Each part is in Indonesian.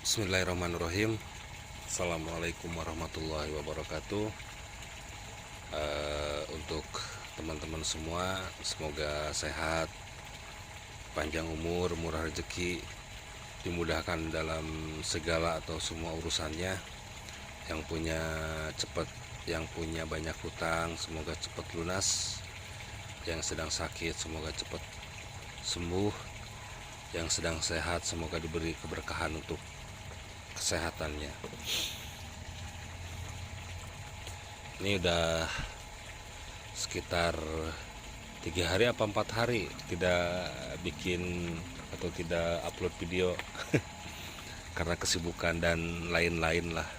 Bismillahirrahmanirrahim. Assalamualaikum warahmatullahi wabarakatuh. Untuk teman-teman semua, semoga sehat, panjang umur, murah rezeki, dimudahkan dalam segala atau semua urusannya. Yang punya cepat, yang punya banyak hutang, semoga cepat lunas. Yang sedang sakit, semoga cepat sembuh. Yang sedang sehat, semoga diberi keberkahan untuk kesehatannya. Ini udah sekitar 3 hari apa 4 hari tidak bikin atau tidak upload video karena kesibukan dan lain-lain lah.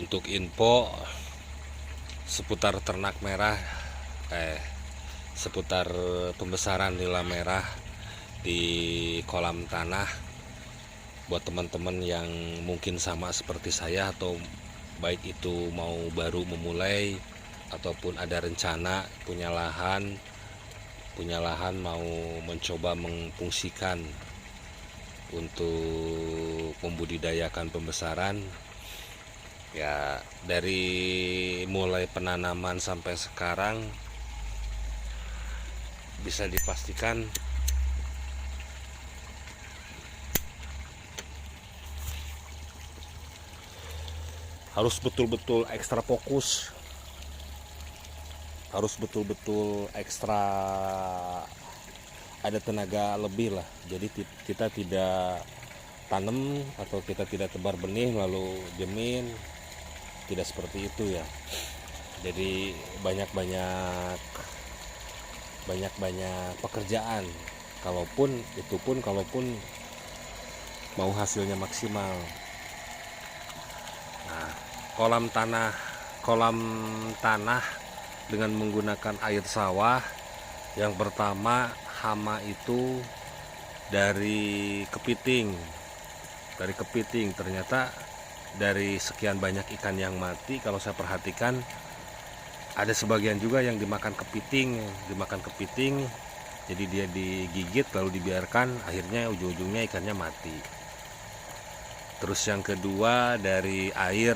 Untuk info seputar ternak merah, seputar pembesaran nila merah di kolam tanah, buat teman-teman yang mungkin sama seperti saya atau baik itu mau baru memulai ataupun ada rencana punya lahan mau mencoba mengfungsikan untuk membudidayakan pembesaran, ya dari mulai penanaman sampai sekarang bisa dipastikan harus betul-betul ekstra fokus, harus betul-betul ekstra ada tenaga lebih lah. Jadi kita tidak tanam atau kita tidak tebar benih lalu jamin, tidak seperti itu ya. Jadi banyak-banyak pekerjaan, kalaupun mau hasilnya maksimal. Nah, kolam tanah dengan menggunakan air sawah, yang pertama hama itu dari kepiting. Ternyata dari sekian banyak ikan yang mati, kalau saya perhatikan ada sebagian juga yang dimakan kepiting. Jadi dia digigit lalu dibiarkan, akhirnya ujung-ujungnya ikannya mati. Terus yang kedua dari air,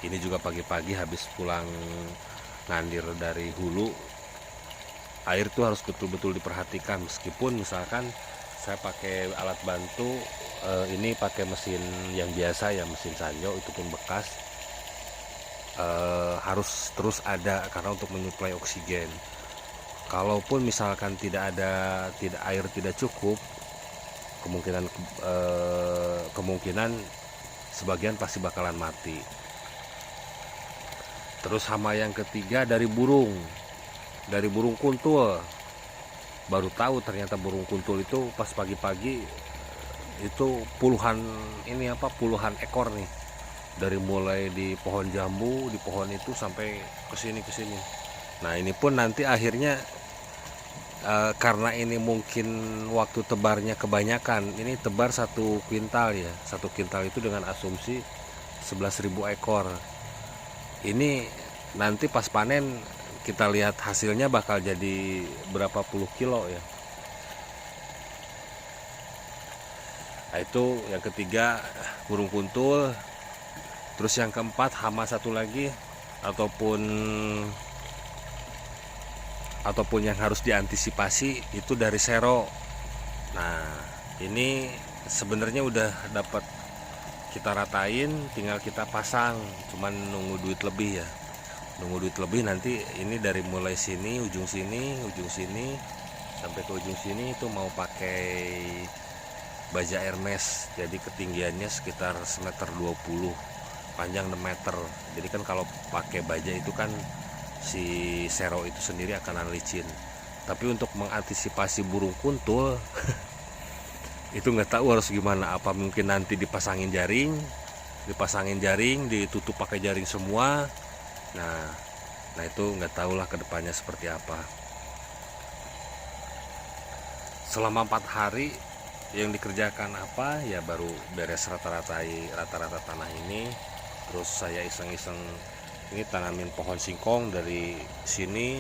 ini juga pagi-pagi habis pulang ngandir dari hulu, air tuh harus betul-betul diperhatikan. Meskipun misalkan saya pakai alat bantu, ini pakai mesin yang biasa ya, mesin Sanyo itu pun bekas, harus terus ada karena untuk menyuplai oksigen. Kalaupun misalkan air tidak cukup, kemungkinan sebagian pasti bakalan mati. Terus hama yang ketiga dari burung kuntul. Baru tahu ternyata burung kuntul itu pas pagi-pagi itu puluhan ekor nih, dari mulai di pohon jambu, di pohon itu sampai kesini. Nah ini pun nanti akhirnya karena ini mungkin waktu tebarnya kebanyakan, ini tebar 1 kuintal ya. 1 kuintal itu dengan asumsi 11.000 ekor. Ini nanti pas panen kita lihat hasilnya bakal jadi berapa puluh kilo ya. Nah, itu yang ketiga burung kuntul. Terus yang keempat hama satu lagi ataupun yang harus diantisipasi itu dari sero. Nah ini sebenarnya udah dapat kita ratain, tinggal kita pasang, cuman nunggu duit lebih ya. Nanti ini dari mulai sini ujung sini sampai ke ujung sini itu mau pakai baja Hermes. Jadi ketinggiannya sekitar 1,20 meter, panjang 6 meter. Jadi kan kalau pakai baja itu kan si sero itu sendiri akan licin. Tapi untuk mengantisipasi burung kuntul itu nggak tahu harus gimana. Apa mungkin nanti dipasangin jaring, ditutup pakai jaring semua. Nah itu nggak tahulah kedepannya seperti apa. Selama 4 hari yang dikerjakan apa ya, baru beres rata-rata tanah ini. Terus saya iseng-iseng ini tanamin pohon singkong dari sini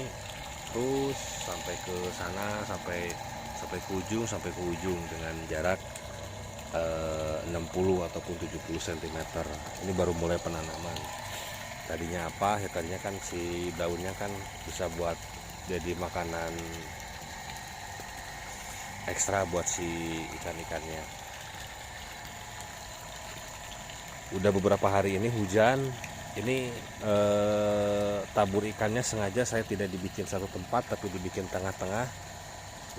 terus sampai ke sana, sampai ke ujung dengan jarak 60 ataupun 70 cm. Ini baru mulai penanaman. Tadinya apa ya, tadinya kan si daunnya kan bisa buat jadi makanan ekstra buat si ikan-ikannya. Udah beberapa hari ini hujan. Ini tabur ikannya sengaja saya tidak dibikin satu tempat, tapi dibikin tengah-tengah.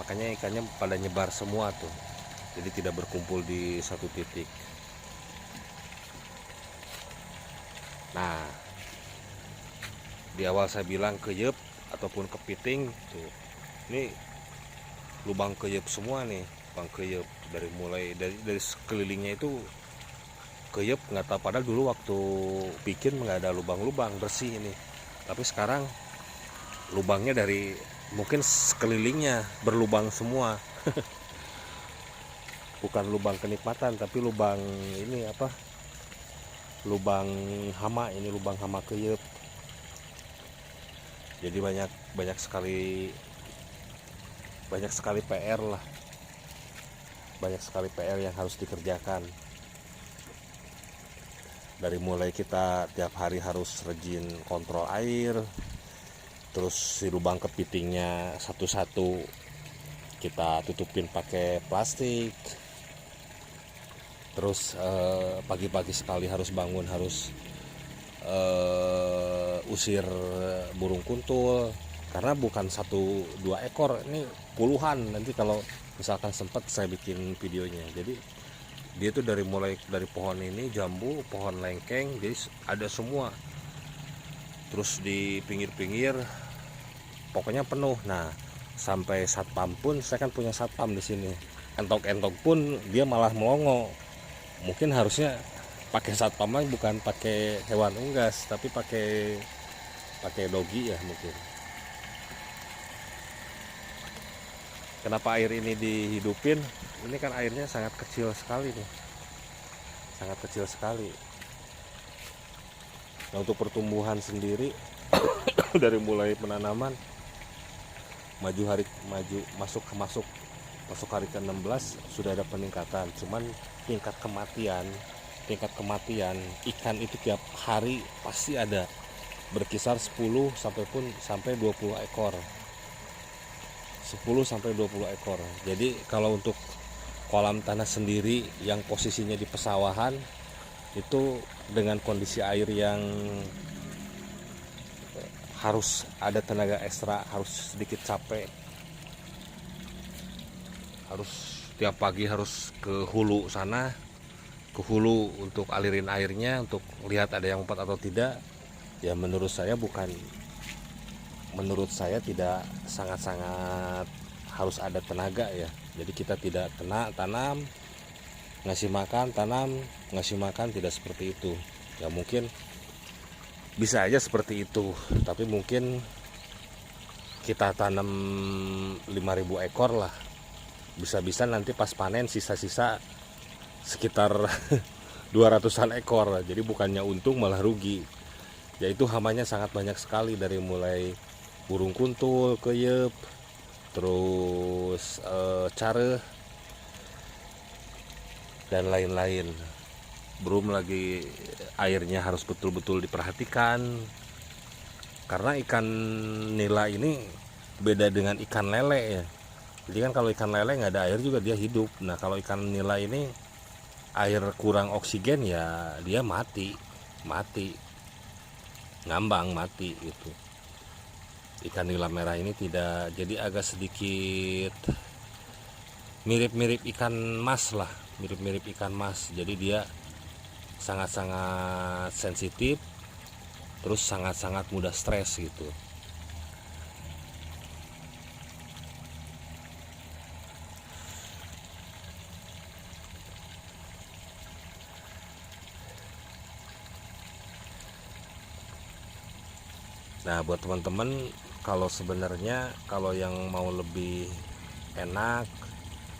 Makanya ikannya pada nyebar semua tuh. Jadi tidak berkumpul di satu titik. Nah, di awal saya bilang keyep ataupun kepiting tuh. Ini lubang keyep semua nih, lubang keyep dari sekelilingnya itu keyep, nggak tahu, padahal dulu waktu bikin nggak ada lubang-lubang, bersih ini. Tapi sekarang lubangnya dari mungkin sekelilingnya berlubang semua. Bukan lubang kenikmatan, tapi lubang ini apa? Lubang hama, ini lubang hama keyep. Jadi banyak sekali PR lah. Banyak sekali PR yang harus dikerjakan. Dari mulai kita tiap hari harus rajin kontrol air, terus si lubang kepitingnya satu-satu kita tutupin pakai plastik. Terus pagi-pagi sekali harus bangun, harus usir burung kuntul, karena bukan 1-2 ekor, ini puluhan. Nanti kalau misalkan sempat saya bikin videonya. Jadi dia tuh mulai dari pohon ini jambu, pohon lengkeng, jadi ada semua. Terus di pinggir-pinggir pokoknya penuh. Nah, sampai satpam pun, saya kan punya satpam di sini. Entok-entok pun dia malah melongo. Mungkin harusnya pakai satpam, bukan pakai hewan unggas, tapi pakai dogi ya mungkin. Kenapa air ini dihidupin? Ini kan airnya sangat kecil sekali nih, sangat kecil sekali. Nah, untuk pertumbuhan sendiri dari mulai penanaman masuk hari ke-16 sudah ada peningkatan. Cuman tingkat kematian ikan itu tiap hari pasti ada, berkisar 10 sampai 20 ekor. 10 sampai 20 ekor. Jadi kalau untuk kolam tanah sendiri yang posisinya di pesawahan itu dengan kondisi air yang harus ada tenaga ekstra, harus sedikit capek, harus tiap pagi harus ke hulu sana, ke hulu untuk alirin airnya, untuk lihat ada yang empat atau tidak. Ya menurut saya tidak sangat-sangat harus ada tenaga ya. Jadi kita tidak tanam, ngasih makan, tanam, ngasih makan, tidak seperti itu. Ya mungkin bisa aja seperti itu, tapi mungkin kita tanam 5.000 ekor lah. Bisa-bisa nanti pas panen sisa-sisa sekitar 200-an ekor. Jadi bukannya untung malah rugi. Yaitu hamanya sangat banyak sekali, dari mulai burung kuntul, keyep, terus care, dan lain-lain. Belum lagi airnya harus betul-betul diperhatikan, karena ikan nila ini beda dengan ikan lele ya. Jadi kan kalau ikan lele nggak ada air juga dia hidup. Nah kalau ikan nila ini air kurang oksigen ya dia mati, ngambang, mati gitu. Ikan nila merah ini tidak, jadi agak sedikit mirip-mirip ikan mas lah, mirip-mirip ikan mas. Jadi dia sangat-sangat sensitif, terus sangat-sangat mudah stres gitu. Nah buat teman-teman, kalau sebenarnya kalau yang mau lebih enak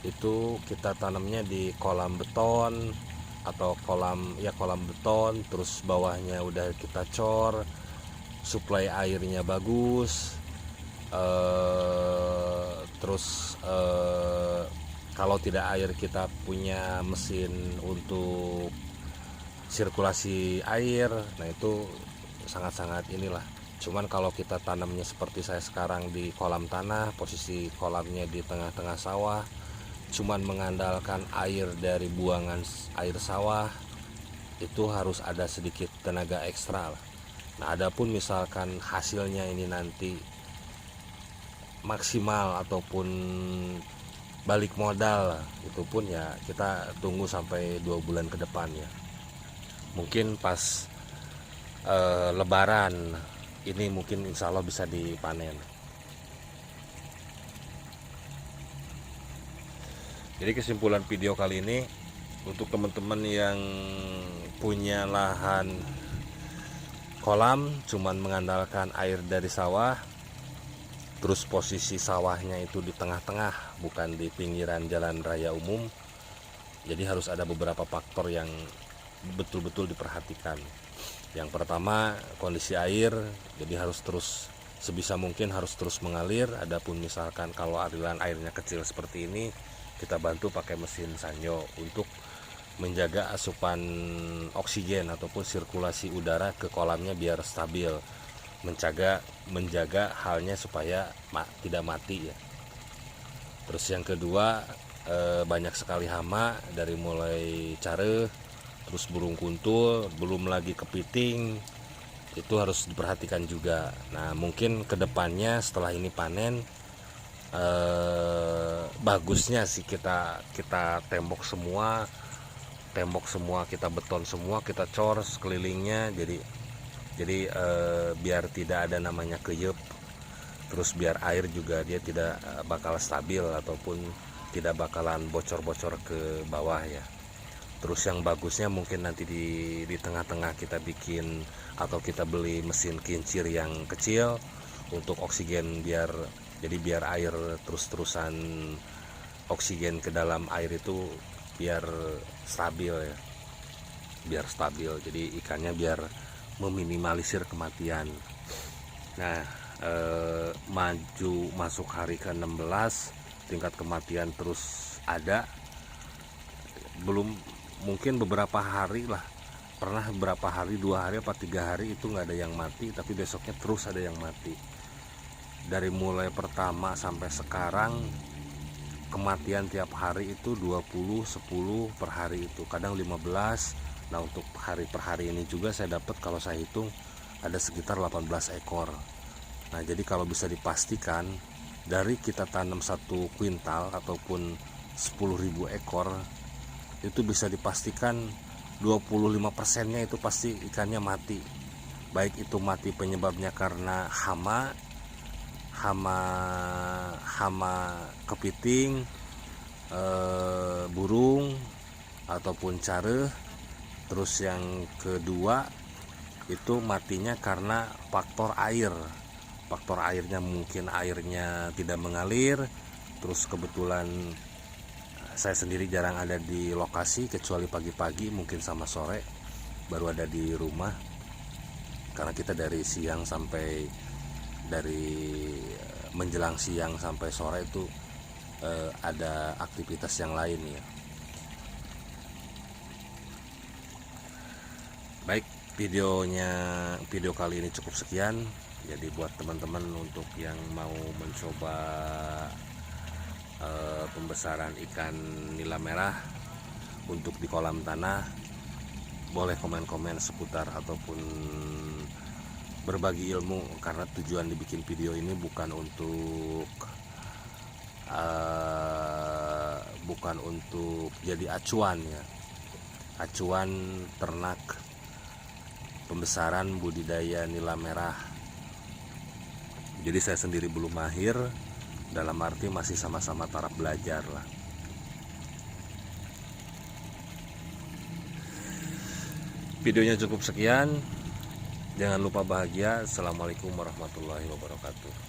itu kita tanamnya di kolam beton, atau kolam beton, terus bawahnya udah kita cor, suplai airnya bagus, terus Kalau tidak air, kita punya mesin untuk sirkulasi air, nah itu sangat-sangat inilah. Cuman kalau kita tanamnya seperti saya sekarang di kolam tanah, posisi kolamnya di tengah-tengah sawah, cuman mengandalkan air dari buangan air sawah, itu harus ada sedikit tenaga ekstra lah. Nah, adapun misalkan hasilnya ini nanti maksimal ataupun balik modal, itu pun ya kita tunggu sampai 2 bulan ke depan ya. Mungkin pas Lebaran ini mungkin insya Allah bisa dipanen. Jadi kesimpulan video kali ini, untuk teman-teman yang punya lahan kolam cuman mengandalkan air dari sawah, terus posisi sawahnya itu di tengah-tengah, bukan di pinggiran jalan raya umum, jadi harus ada beberapa faktor yang betul-betul diperhatikan. Yang pertama, kondisi air, jadi harus terus sebisa mungkin harus terus mengalir. Adapun misalkan kalau aliran airnya kecil seperti ini, kita bantu pakai mesin sanyo untuk menjaga asupan oksigen ataupun sirkulasi udara ke kolamnya biar stabil, menjaga halnya supaya tidak mati ya. Terus yang kedua, banyak sekali hama, dari mulai care, terus burung kuntul, belum lagi kepiting, itu harus diperhatikan juga. Nah, mungkin kedepannya setelah ini panen, bagusnya sih kita tembok semua, kita beton semua, kita cor sekelilingnya, jadi biar tidak ada namanya keyup, terus biar air juga dia tidak bakal stabil ataupun tidak bakalan bocor-bocor ke bawah ya. Terus yang bagusnya mungkin nanti di tengah-tengah kita bikin atau kita beli mesin kincir yang kecil untuk oksigen, biar air terus-terusan oksigen ke dalam air itu biar stabil ya, jadi ikannya biar meminimalisir kematian. Nah, maju masuk hari ke-16, tingkat kematian terus ada, belum, mungkin beberapa hari lah, pernah beberapa hari, 2 hari apa 3 hari itu nggak ada yang mati, tapi besoknya terus ada yang mati. Dari mulai pertama sampai sekarang kematian tiap hari itu 20, 10 per hari, itu kadang 15. Nah, untuk hari per hari ini juga saya dapat, kalau saya hitung ada sekitar 18 ekor. Nah, jadi kalau bisa dipastikan dari kita tanam 1 kuintal ataupun 10.000 ekor, itu bisa dipastikan 25%-nya itu pasti ikannya mati. Baik itu mati penyebabnya karena hama kepiting, burung ataupun care. Terus yang kedua itu matinya karena faktor air. Faktor airnya mungkin airnya tidak mengalir. Terus kebetulan saya sendiri jarang ada di lokasi, kecuali pagi-pagi, mungkin sama sore baru ada di rumah. Karena kita dari menjelang siang sampai sore itu ada aktivitas yang lain ya. Baik, video kali ini cukup sekian. Jadi buat teman-teman untuk yang mau mencoba pembesaran ikan nila merah untuk di kolam tanah, boleh komen-komen seputar ataupun berbagi ilmu, karena tujuan dibikin video ini bukan untuk jadi acuan ya, acuan ternak pembesaran budidaya nila merah. Jadi saya sendiri belum mahir, dalam arti masih sama-sama taraf belajar lah. Videonya cukup sekian. Jangan lupa bahagia. Assalamualaikum warahmatullahi wabarakatuh.